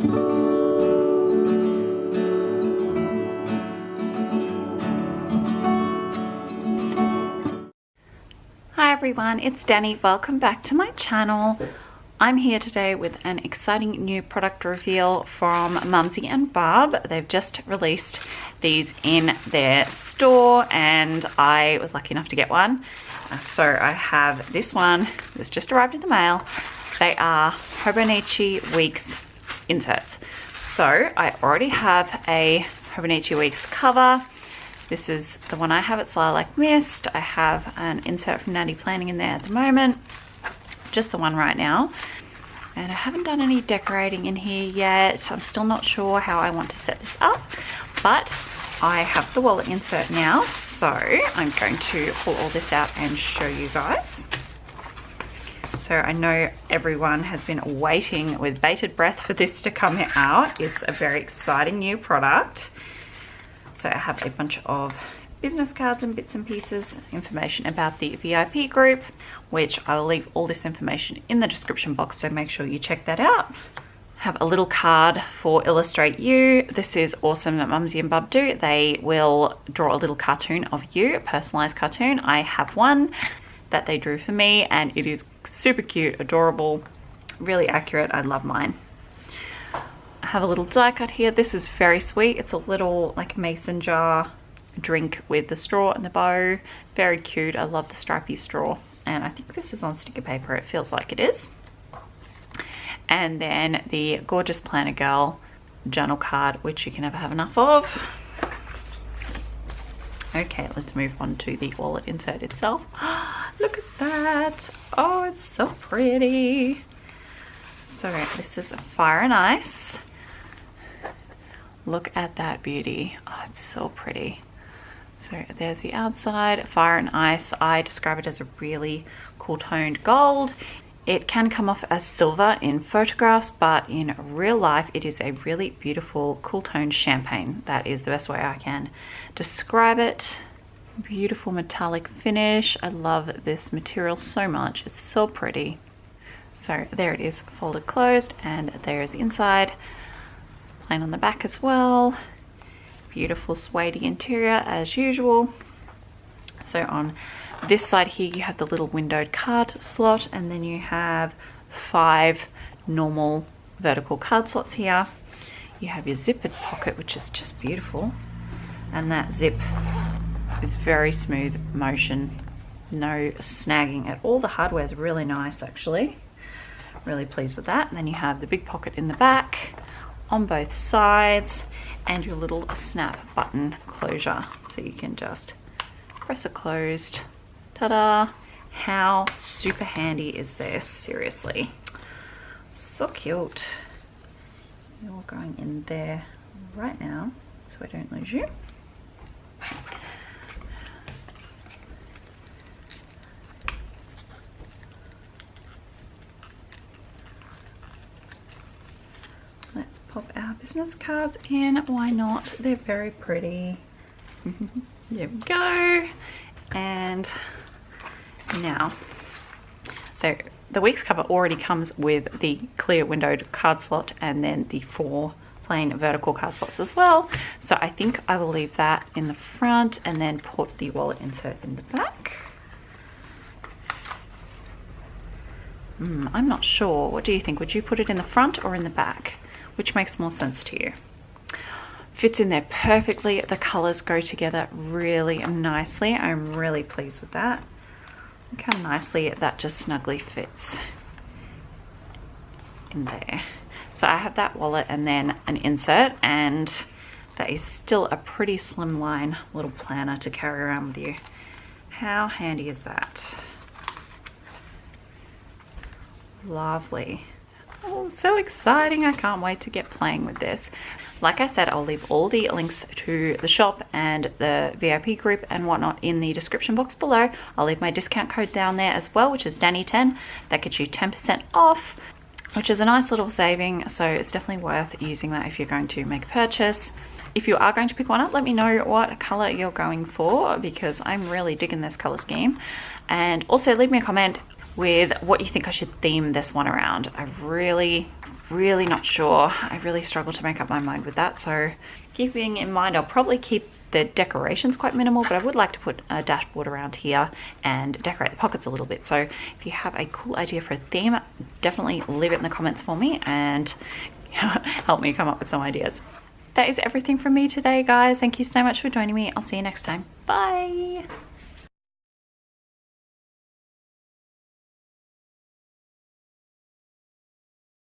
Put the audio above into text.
Hi everyone, it's Danny. Welcome back to my channel. I'm here today with an exciting new product reveal from Mumsy Bub. They've just released these in their store and I was lucky enough to get one. So I have this one that's just arrived in the mail. They are Hobonichi Weeks inserts. So I already have a Hobonichi Weeks cover. This is the one I have, it's Lilac Mist. I have an insert from Danni Planning in there at the moment. Just the one right now. And I haven't done any decorating in here yet. I'm still not sure how I want to set this up, but I have the wallet insert now. So I'm going to pull all this out and show you guys. So I know everyone has been waiting with bated breath for this to come out. It's a very exciting new product. So I have a bunch of business cards and bits and pieces, information about the VIP group, which I'll leave all this information in the description box, so make sure you check that out. Have a little card for Illustrate You. This is awesome that Mumsy Bub do. They will draw a little cartoon of you, a personalized cartoon. I have one that they drew for me and it is super cute, adorable, really accurate. I love mine. I have a little die cut here. This is very sweet. It's a little like mason jar drink with the straw and the bow. Very cute. I love the stripy straw. And I think this is on sticker paper. It feels like it is. And then the Gorgeous Planner Girl journal card, which you can never have enough of. Okay, let's move on to the wallet insert itself. Look at that. Oh, it's so pretty. So this is Fire and Ice. Look at that beauty. Oh, it's so pretty. So there's the outside, Fire and Ice. I describe it as a really cool toned gold. It can come off as silver in photographs, but in real life it is a really beautiful cool toned champagne. That is the best way I can describe it. Beautiful metallic finish. I love this material so much. It's so pretty. So there it is, folded closed, and there's the inside. Plain on the back as well. Beautiful suede interior as usual. So on this side here you have the little windowed card slot, and then you have 5 normal vertical card slots here. You have your zippered pocket, which is just beautiful, and that zip is very smooth motion, no snagging at all. The hardware is really nice actually. Really pleased with that. And then you have the big pocket in the back on both sides and your little snap button closure, so you can just press it closed. Ta-da! How super handy is this? Seriously, so cute. You're going in there right now so I don't lose you. Let's pop our business cards in. Why not? They're very pretty. There we go. And now, so the week's cover already comes with the clear windowed card slot and then the 4 plain vertical card slots as well. So I think I will leave that in the front and then put the wallet insert in the back. I'm not sure. What do you think? Would you put it in the front or in the back? Which makes more sense to you? Fits in there perfectly. The colors go together really nicely. I'm really pleased with that. Look how nicely that just snugly fits in there. So I have that wallet and then an insert, and that is still a pretty slimline little planner to carry around with you. How handy is that? Lovely. Oh, so exciting. I can't wait to get playing with this. Like I said, I'll leave all the links to the shop and the VIP group and whatnot in the description box below. I'll leave my discount code down there as well, which is Danny10. That gets you 10% off, which is a nice little saving. So it's definitely worth using that if you're going to make a purchase. If you are going to pick one up, let me know what color you're going for, because I'm really digging this color scheme. And also leave me a comment with what you think I should theme this one around. I really really not sure. I really struggle to make up my mind with that. So keeping in mind, I'll probably keep the decorations quite minimal, but I would like to put a dashboard around here and decorate the pockets a little bit. So if you have a cool idea for a theme, definitely leave it in the comments for me and help me come up with some ideas. That is everything from me today, guys. Thank you so much for joining me. I'll see you next time. Bye.